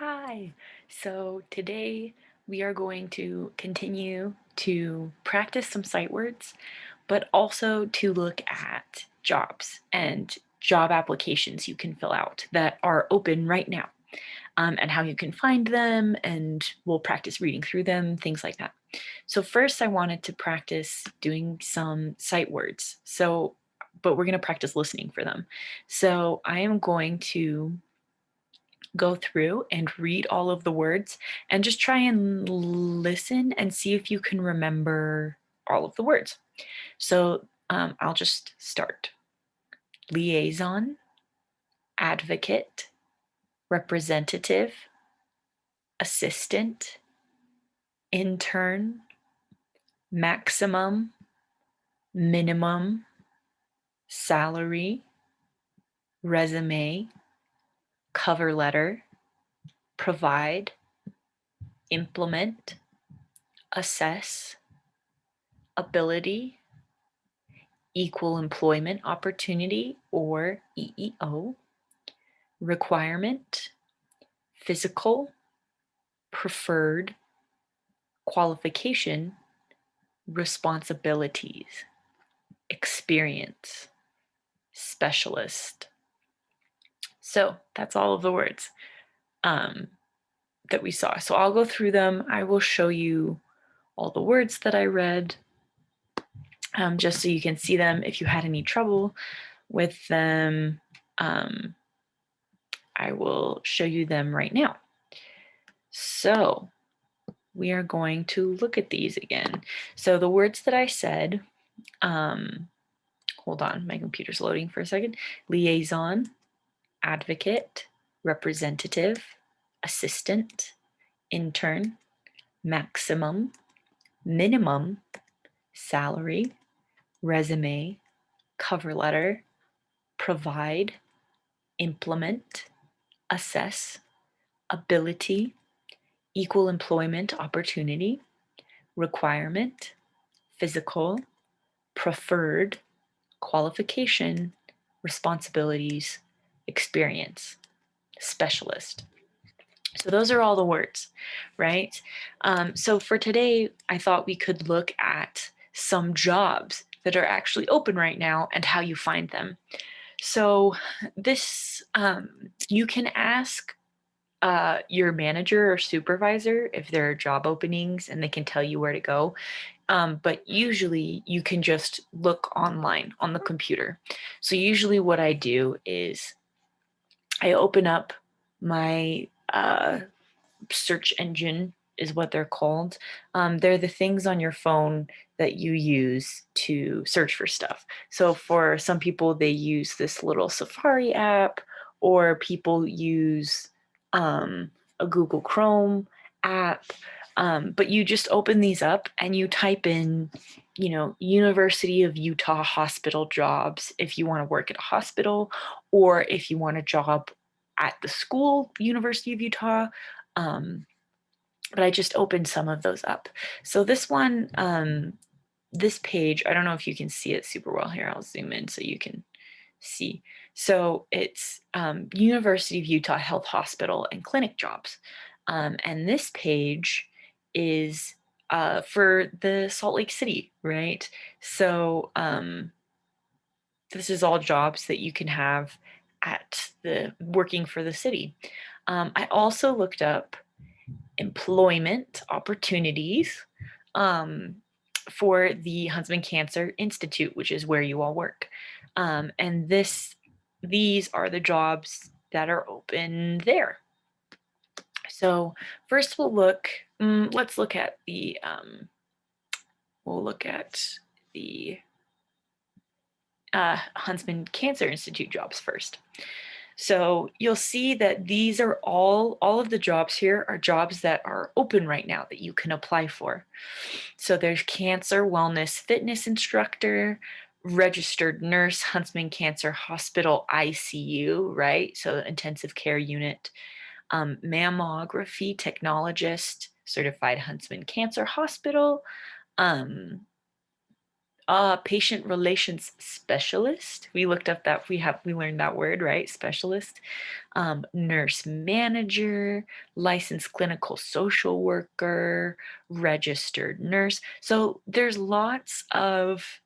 Hi. So today we are going to continue to practice some sight words, but also to look at jobs and job applications you can fill out that are open right now, and how you can find them, and we'll practice reading through them, things like that. So first I wanted to practice doing some sight words. But we're going to practice listening for them. So I am going to go through and read all of the words and just try and listen and see if you can remember all of the words. So I'll just start. Liaison, advocate, representative, assistant, intern, maximum, minimum, salary, resume, cover letter, provide, implement, assess, ability, equal employment opportunity or EEO, requirement, physical, preferred, qualification, responsibilities, experience, specialist. So that's all of the words um, that we saw. So I'll go through them. I will show you all the words that I read, just so you can see them. If you had any trouble with them, um, I will show you them right now. So we are going to look at these again. So the words that I said, hold on, my computer's loading for a second. Liaison, advocate, representative, assistant, intern, maximum, minimum, salary, resume, cover letter, provide, implement, assess, ability, equal employment opportunity, requirement, physical, preferred, qualification, responsibilities, experience, specialist. So those are all the words, right? So for today, I thought we could look at some jobs that are actually open right now and how you find them. So this, you can ask your manager or supervisor if there are job openings and they can tell you where to go. But usually you can just look online on the computer. So usually what I do is I open up my search engine is what they're called. They're the things on your phone that you use to search for stuff. So for some people, they use this little Safari app, or people use um, a Google Chrome app. But you just open these up and you type in, University of Utah hospital jobs if you want to work at a hospital, or if you want a job at the school, University of Utah. Um, but I just opened some of those up. So this one, this page, I don't know if you can see it super well here. I'll zoom in so you can see. So it's University of Utah Health Hospital and Clinic jobs. And this page is for the Salt Lake City, right? So this is all jobs that you can have at the working for the city. I also looked up employment opportunities um, for the Huntsman Cancer Institute, which is where you all work. And these are the jobs that are open there. So first let's look at we'll look at the Huntsman Cancer Institute jobs first. So you'll see that these are all of the jobs here are jobs that are open right now that you can apply for. So there's cancer wellness fitness instructor, registered nurse, Huntsman Cancer Hospital ICU, right? So intensive care unit, mammography technologist, certified Huntsman Cancer Hospital, um, Patient relations specialist. We looked up that we learned that word, right? Specialist. Nurse manager, licensed clinical social worker, registered nurse. So there's lots of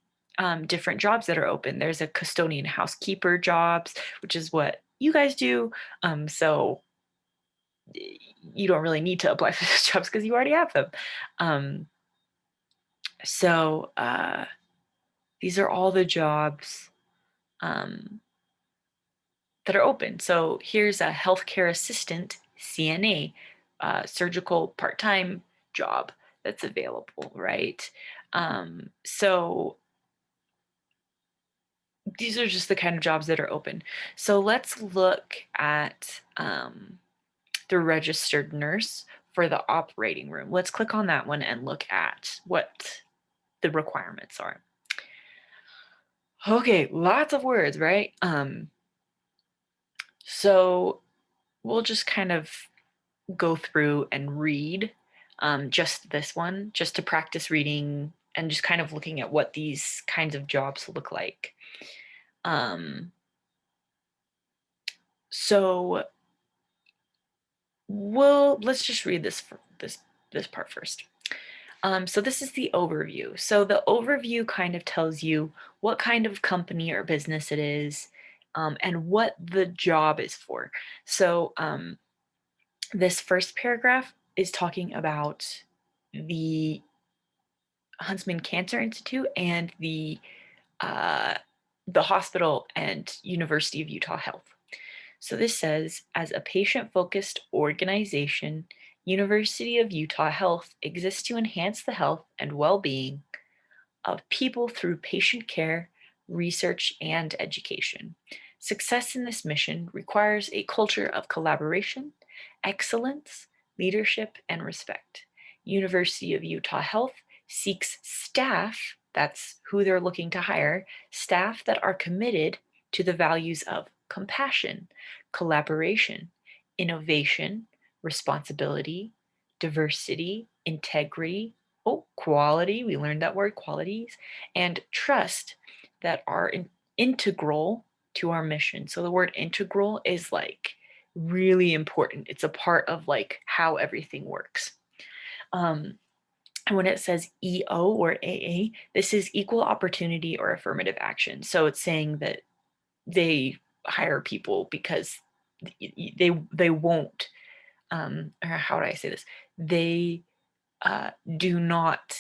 different jobs that are open. There's a custodian housekeeper jobs, which is what you guys do. So you don't really need to apply for those jobs because you already have them. Um, so these are all the jobs um, that are open. So here's a healthcare assistant, CNA, surgical part-time job that's available, right? So these are just the kind of jobs that are open. So let's look at the registered nurse for the operating room. Let's click on that one and look at what the requirements are. Okay, lots of words, right? So we'll just kind of go through and read just this one, just to practice reading and just kind of looking at what these kinds of jobs look like. Um, so let's just read this part first. So this is the overview. So the overview kind of tells you what kind of company or business it is, and what the job is for. So this first paragraph is talking about the Huntsman Cancer Institute and uh, the hospital and University of Utah Health. So this says, as a patient-focused organization, University of Utah Health exists to enhance the health and well-being of people through patient care, research, and education. Success in this mission requires a culture of collaboration, excellence, leadership, and respect. University of Utah Health seeks staff, that's who they're looking to hire, staff that are committed to the values of compassion, collaboration, innovation, responsibility, diversity, integrity, quality, we learned that word, qualities, and trust that are integral to our mission. So the word integral is like really important. It's a part of like how everything works. And when it says EO or AA, this is equal opportunity or affirmative action. So it's saying that they hire people because they won't, or how do I say this? They do not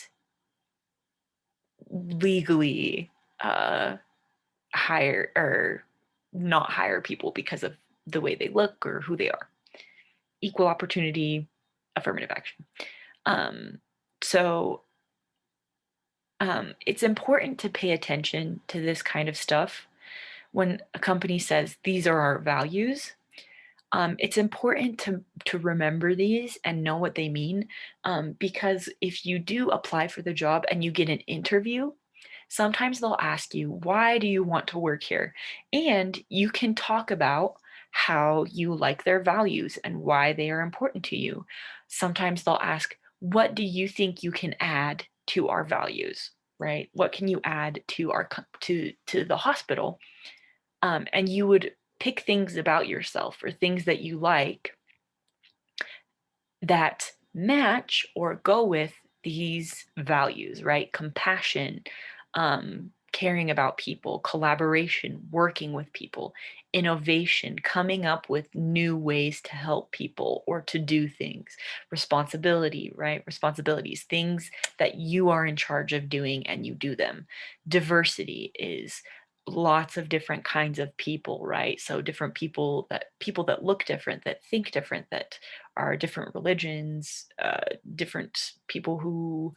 legally hire or not hire people because of the way they look or who they are. Equal opportunity, affirmative action. Um, so it's important to pay attention to this kind of stuff when a company says these are our values. It's important to remember these and know what they mean, because if you do apply for the job and you get an interview, sometimes they'll ask you, why do you want to work here? And you can talk about how you like their values and why they are important to you. Sometimes they'll ask, what do you think you can add to our values, right? What can you add to to the hospital? And you would pick things about yourself or things that you like that match or go with these values, right? Compassion, caring about people, collaboration, working with people, innovation, coming up with new ways to help people or to do things, responsibility, right? Responsibilities, things that you are in charge of doing and you do them. Diversity is lots of different kinds of people, right? So different people that look different, that think different, that are different religions, different people who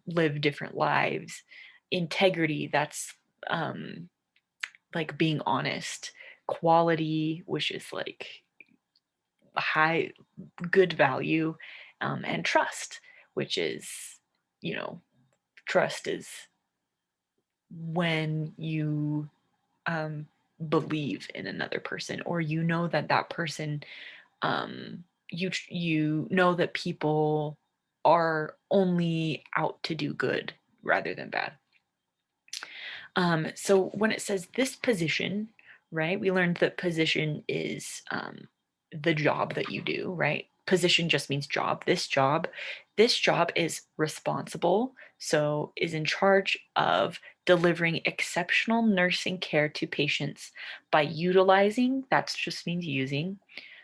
live different lives. Integrity, that's like being honest. Quality, which is like high, good value, and trust, which is, you know, trust is when you um, believe in another person, or you know that that person, you know that people are only out to do good rather than bad. So when it says this position, right, we learned that position is the job that you do, right? Position just means job. This job is responsible, so is in charge of delivering exceptional nursing care to patients by utilizing, that just means using,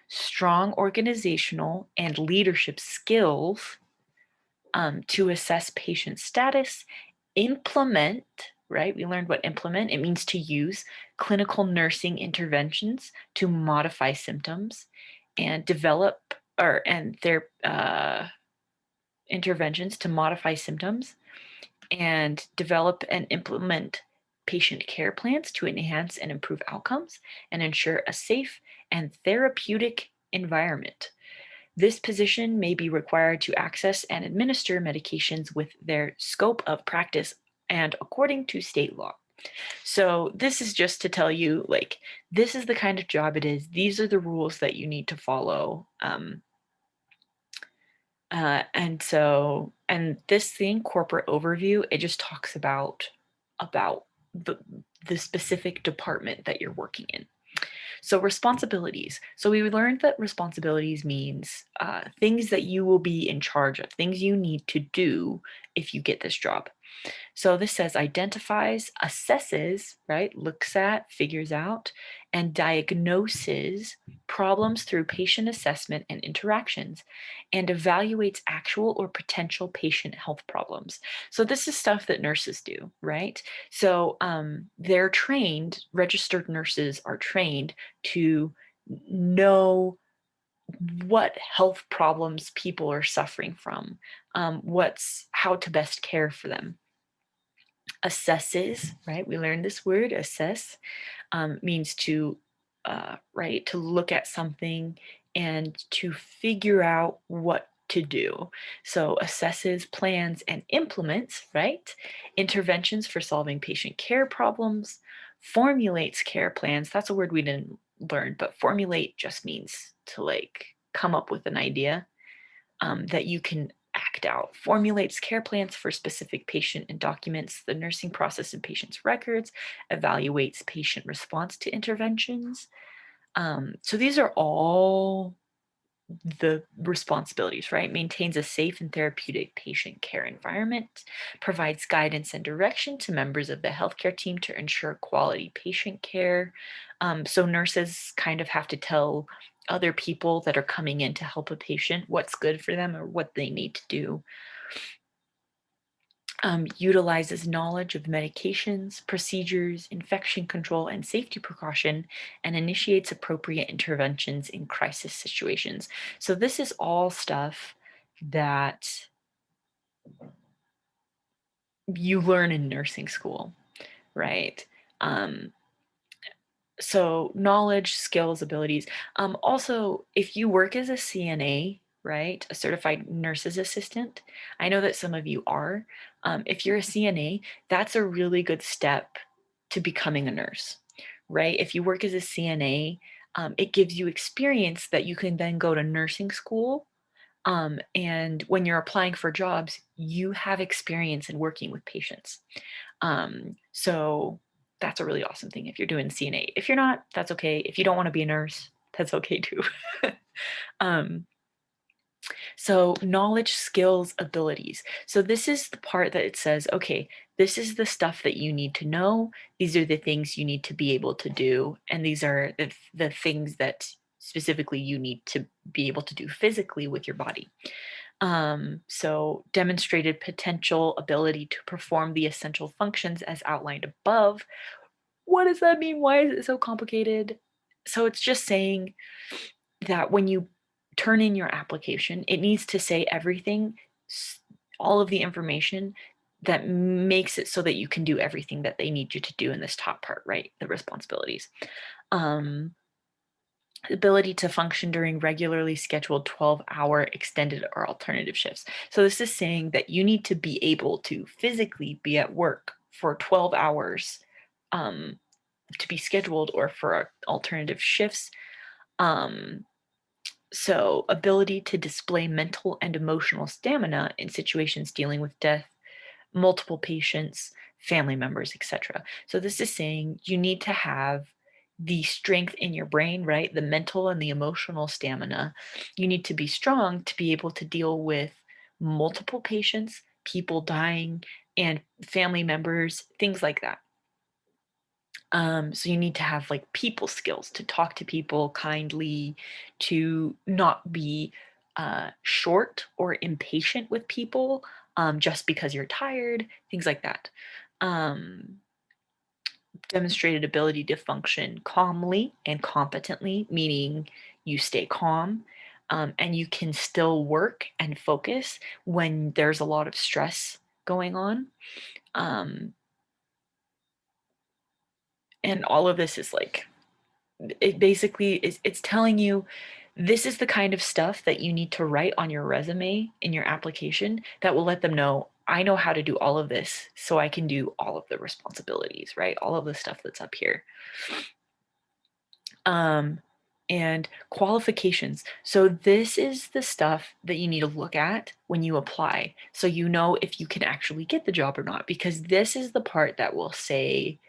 strong organizational and leadership skills to assess patient status, implement, right? We learned what implement, it means to use clinical nursing interventions to modify symptoms and develop and their interventions to modify symptoms and develop and implement patient care plans to enhance and improve outcomes and ensure a safe and therapeutic environment. This position may be required to access and administer medications with their scope of practice and according to state law. So this is just to tell you, like, this is the kind of job it is. These are the rules that you need to follow. And this thing, corporate overview, it just talks about the the specific department that you're working in. So responsibilities. So we learned that responsibilities means things that you will be in charge of, things you need to do if you get this job. So this says identifies, assesses, right? Looks at, figures out, and diagnoses problems through patient assessment and interactions, and evaluates actual or potential patient health problems. So this is stuff that nurses do, right? So they're trained, registered nurses are trained to know what health problems people are suffering from, what's how to best care for them. Assesses, right? We learned this word, assess, means to, right, to look at something and to figure out what to do. So assesses, plans, and implements, right? Interventions for solving patient care problems, formulates care plans. That's a word we didn't learn, but formulate just means to like come up with an idea that you can act out, formulates care plans for specific patient and documents the nursing process and patient's records, evaluates patient response to interventions. So these are all the responsibilities, right? Maintains a safe and therapeutic patient care environment, provides guidance and direction to members of the healthcare team to ensure quality patient care. So nurses kind of have to tell other people that are coming in to help a patient what's good for them or what they need to do. Utilizes knowledge of medications, procedures, infection control, and safety precaution, and initiates appropriate interventions in crisis situations. So this is all stuff that you learn in nursing school, right? Um, so knowledge, skills, abilities. Also, if you work as a CNA, right, a certified nurse's assistant, I know that some of you are. If you're a CNA, that's a really good step to becoming a nurse, right? If you work as a CNA, it gives you experience that you can then go to nursing school. And when you're applying for jobs, you have experience in working with patients. So that's a really awesome thing if you're doing CNA. If you're not, that's okay. If you don't want to be a nurse, that's okay too. um, so knowledge, skills, abilities. So this is the part that it says, okay, this is the stuff that you need to know. These are the things you need to be able to do. And these are the things that specifically you need to be able to do physically with your body. So demonstrated potential ability to perform the essential functions as outlined above. What does that mean? Why is it so complicated? So it's just saying that when you turn in your application, it needs to say everything, all of the information that makes it so that you can do everything that they need you to do in this top part, right? The responsibilities. Um, ability to function during regularly scheduled 12-hour extended or alternative shifts. So this is saying that you need to be able to physically be at work for 12 hours um, to be scheduled or for alternative shifts. Um, so ability to display mental and emotional stamina in situations dealing with death, multiple patients, family members, etc. So this is saying you need to have the strength in your brain, right? The mental and the emotional stamina. You need to be strong to be able to deal with multiple patients, people dying, and family members, things like that. So you need to have like people skills to talk to people kindly, to not be short or impatient with people just because you're tired, things like that. Um, Demonstrated ability to function calmly and competently, meaning you stay calm and you can still work and focus when there's a lot of stress going on. Um, and all of this is like, it basically is, it's telling you this is the kind of stuff that you need to write on your resume in your application that will let them know I know how to do all of this so I can do all of the responsibilities, right? All of the stuff that's up here. Um, and qualifications. So this is the stuff that you need to look at when you apply so you know if you can actually get the job or not, because this is the part that will say,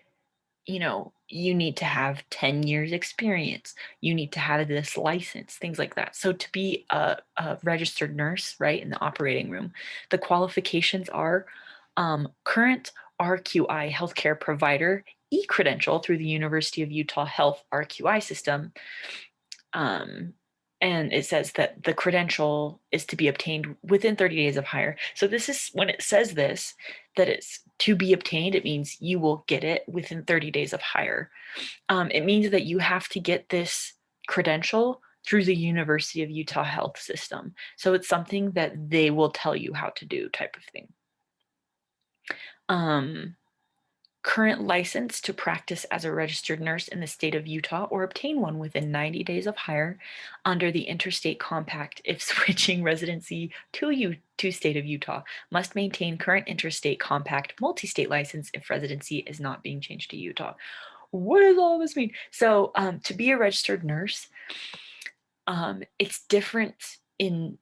you know, you need to have 10 years experience, you need to have this license, things like that. So to be a registered nurse, right, in the operating room, the qualifications are current RQI healthcare provider e-credential through the University of Utah Health RQI system. Um, and it says that the credential is to be obtained within 30 days of hire. So this is when it says this, that it's to be obtained, it means you will get it within 30 days of hire. It means that you have to get this credential through the University of Utah Health system. So it's something that they will tell you how to do, type of thing. Current license to practice as a registered nurse in the state of Utah or obtain one within 90 days of hire under the interstate compact if switching residency to state of Utah, must maintain current interstate compact multi-state license if residency is not being changed to Utah. What does all this mean? So to be a registered nurse, it's different in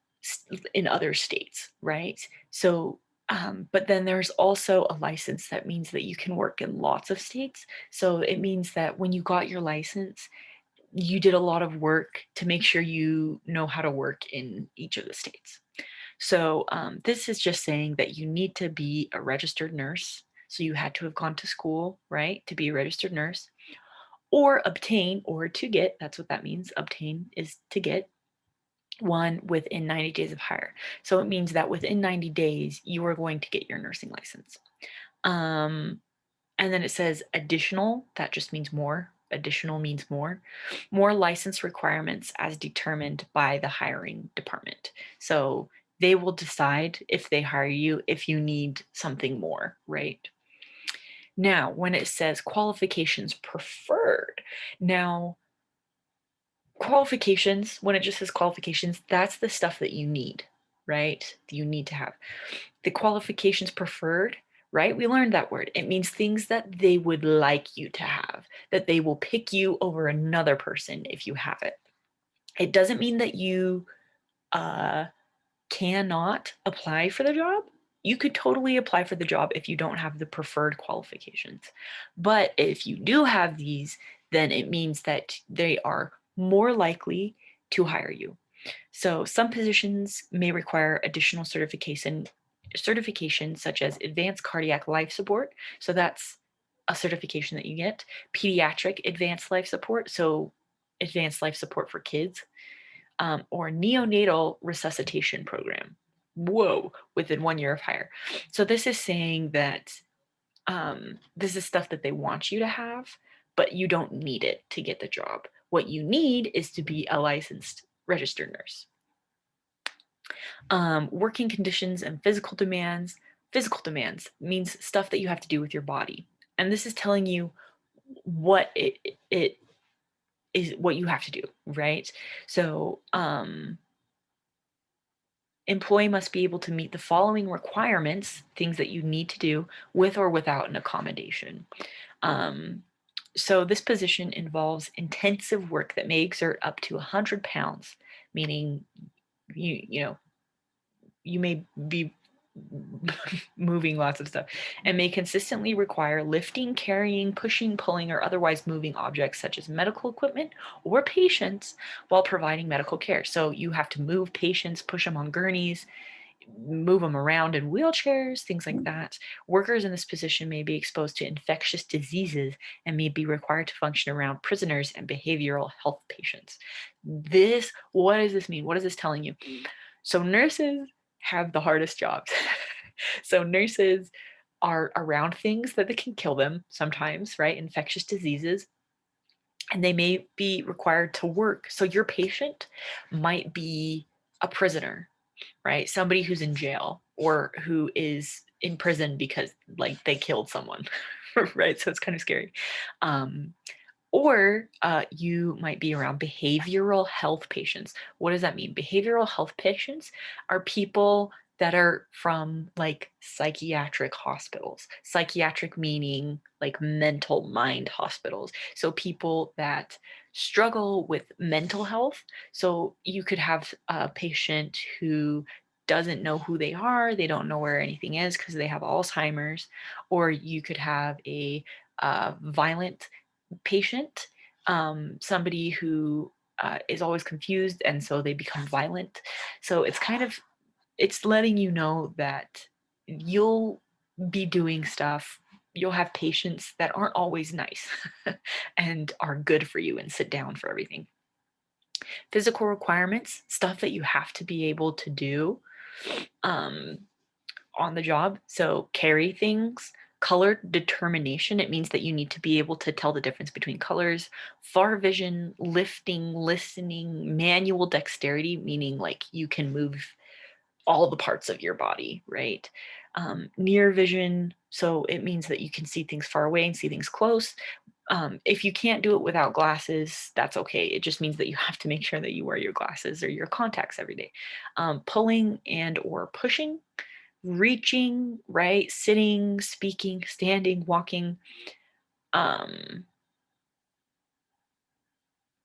other states, right? So but then there's also a license that means that you can work in lots of states. So it means that when you got your license, you did a lot of work to make sure you know how to work in each of the states. So this is just saying that you need to be a registered nurse. So you had to have gone to school, right, to be a registered nurse, or obtain, or to get, that's what that means. Obtain is to get one within 90 days of hire. So it means that within 90 days, you are going to get your nursing license. And then it says additional, that just means more. Additional means more. More license requirements as determined by the hiring department. So they will decide if they hire you if you need something more, right? Now, when it says qualifications preferred, now qualifications, when it just says qualifications, that's the stuff that you need, right? You need to have. The qualifications preferred, right? We learned that word. It means things that they would like you to have, that they will pick you over another person if you have it. It doesn't mean that you cannot apply for the job. You could totally apply for the job if you don't have the preferred qualifications. But if you do have these, then it means that they are more likely to hire you. So some positions may require additional certification such as advanced cardiac life support. So that's a certification that you get. Pediatric advanced life support, so advanced life support for kids, or neonatal resuscitation program. Whoa, within 1 year of hire. So this is saying that this is stuff that they want you to have, but you don't need it to get the job. What you need is to be a licensed registered nurse. Working conditions and physical demands. Physical demands means stuff that you have to do with your body. And this is telling you what it is, what you have to do, right? So employee must be able to meet the following requirements, things that you need to do with or without an accommodation. So this position involves intensive work that may exert up to 100 pounds, meaning you know, you may be moving lots of stuff, and may consistently require lifting, carrying, pushing, pulling, or otherwise moving objects such as medical equipment or patients while providing medical care. So you have to move patients, push them on gurneys, move them around in wheelchairs, things like that. Workers in this position may be exposed to infectious diseases and may be required to function around prisoners and behavioral health patients. What does this mean? What is this telling you? So nurses have the hardest jobs. So nurses are around things that can kill them sometimes, right? Infectious diseases, and they may be required to work. So your patient might be a prisoner, right? Somebody who's in jail or who is in prison because like they killed someone, right? So it's kind of scary. Um, or you might be around behavioral health patients. What does that mean? Behavioral health patients are people that are from like psychiatric hospitals. Psychiatric meaning like mental mind hospitals. So people that struggle with mental health. So you could have a patient who doesn't know who they are, they don't know where anything is because they have Alzheimer's, or you could have a violent patient, somebody who is always confused and so they become violent. So it's letting you know that you'll be doing stuff. You'll have patients that aren't always nice and are good for you and sit down for everything. Physical requirements, stuff that you have to be able to do. Um, on the job. So carry things. Color determination, it means that you need to be able to tell the difference between colors. Far vision, lifting, listening, manual dexterity, meaning like you can move all the parts of your body, right? Near vision, so it means that you can see things far away and see things close. If you can't do it without glasses, that's okay. It just means that you have to make sure that you wear your glasses or your contacts every day. Pulling and or pushing, reaching, right? Sitting, speaking, standing, walking. Um,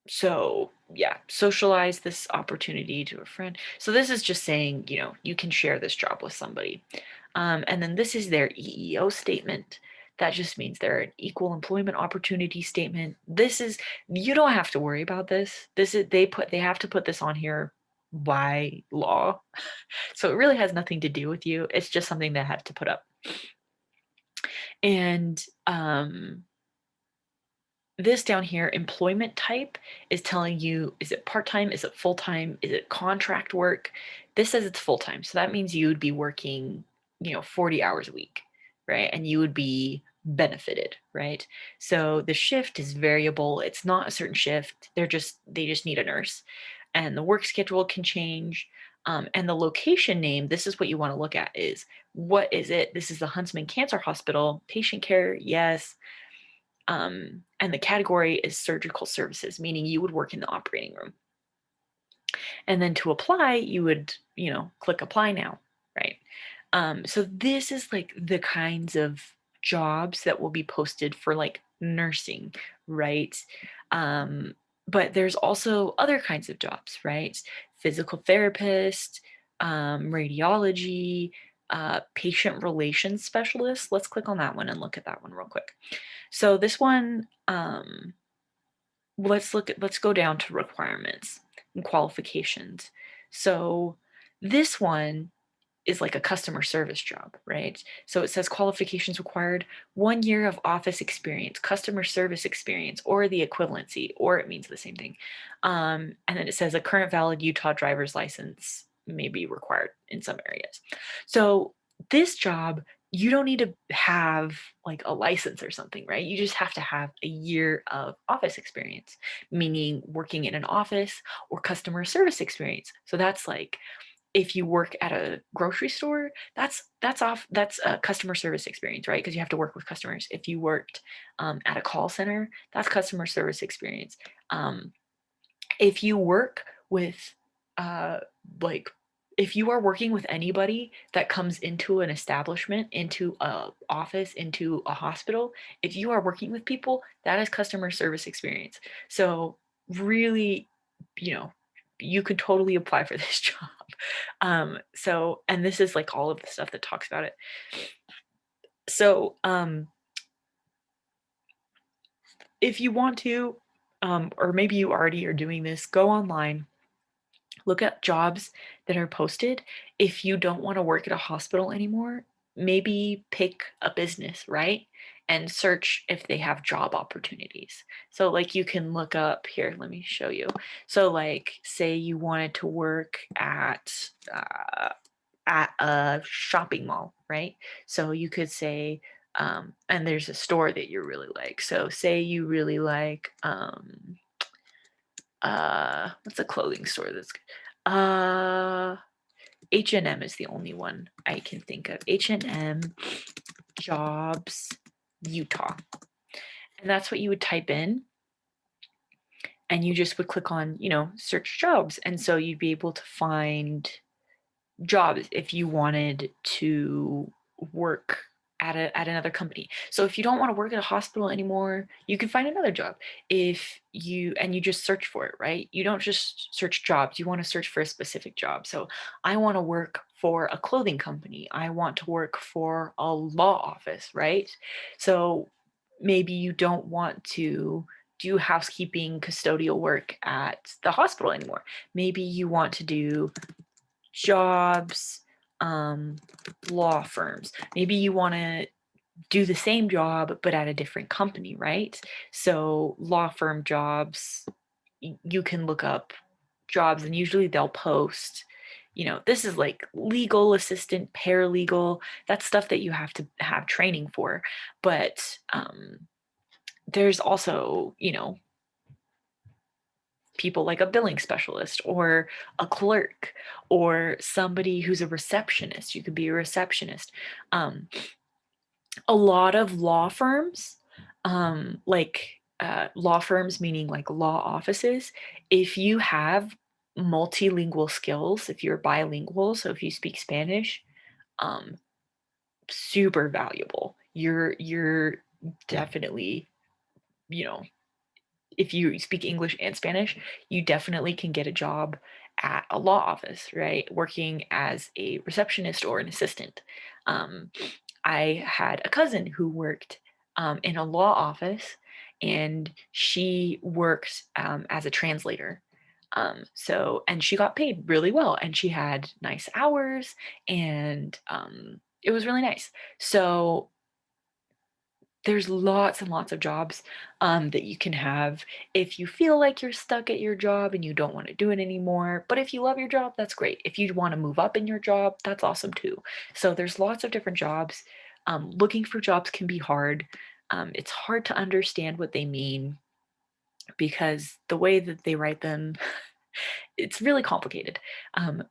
so yeah, socialize this opportunity to a friend. So this is just saying, you can share this job with somebody. And then this is their EEO statement. That just means they're an equal employment opportunity statement. You don't have to worry about this. They have to put this on here by law. So it really has nothing to do with you. It's just something they had to put up. And this down here, employment type, is telling you, is it part-time? Is it full-time? Is it contract work? This says it's full-time. So that means you would be working, 40 hours a week, right? And you would be benefited, right? So the shift is variable. It's not a certain shift. They just need a nurse. And the work schedule can change. And the location name, this is what you want to look at is, what is it? This is the Huntsman Cancer Hospital. Patient care, yes. And the category is surgical services, meaning you would work in the operating room. And then to apply, you would, click apply now, right? So this is like the kinds of jobs that will be posted for like nursing, right? But there's also other kinds of jobs, right? Physical therapist, radiology, patient relations specialist. Let's click on that one and look at that one real quick. So this one, let's go down to requirements and qualifications. So this one is like a customer service job, right? So it says qualifications required, 1 year of office experience, customer service experience, or the equivalency, or it means the same thing. And then it says a current valid Utah driver's license may be required in some areas. So this job, you don't need to have like a license or something, right? You just have to have a year of office experience, meaning working in an office, or customer service experience. So that's like if you work at a grocery store, that's a customer service experience, right? Because you have to work with customers. If you worked at a call center, that's customer service experience. Um, if you work with uh, like if you are working with anybody that comes into an establishment, into a office, into a hospital, if you are working with people, that is customer service experience. So really, you know, you could totally apply for this job. So, and this is like all of the stuff that talks about it. So, if you want to, or maybe you already are doing this, go online, look at jobs that are posted. If you don't want to work at a hospital anymore, maybe pick a business, right? And search if they have job opportunities. So, like, you can look up here, let me show you. So, like, say you wanted to work at a shopping mall, right? So you could say, and there's a store that you really like. So say you really like, what's a clothing store that's good? H&M is the only one I can think of. H&M jobs Utah. And that's what you would type in. And you just would click on, search jobs. And so you'd be able to find jobs if you wanted to work at another company. So if you don't want to work at a hospital anymore, you can find another job. If you and you just search for it, right? You don't just search jobs, you want to search for a specific job. So I want to work for a clothing company. I want to work for a law office, right? So maybe you don't want to do housekeeping custodial work at the hospital anymore. Maybe you want to do jobs, law firms. Maybe you want to do the same job but at a different company, right? So law firm jobs, you can look up jobs and usually they'll post, this is like legal assistant, paralegal, that's stuff that you have to have training for. But there's also, people like a billing specialist or a clerk or somebody who's a receptionist. You could be a receptionist. Um, a lot of law firms, law firms meaning like law offices, if you have multilingual skills, if you're bilingual, so if you speak Spanish, um, super valuable. You're definitely, you know, if you speak English and Spanish, you definitely can get a job at a law office, right? Working as a receptionist or an assistant. Um, I had a cousin who worked in a law office and she worked as a translator. And she got paid really well and she had nice hours and it was really nice. So there's lots and lots of jobs that you can have if you feel like you're stuck at your job and you don't want to do it anymore. But if you love your job, that's great. If you want to move up in your job, that's awesome too. So there's lots of different jobs. Looking for jobs can be hard. It's hard to understand what they mean because the way that they write them, it's really complicated.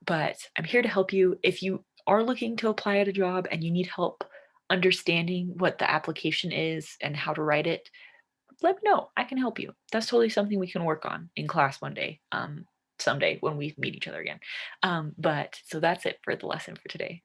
But I'm here to help you. If you are looking to apply at a job and you need help understanding what the application is and how to write it, let me know. I can help you. That's totally something we can work on in class one day, someday when we meet each other again. But so that's it for the lesson for today.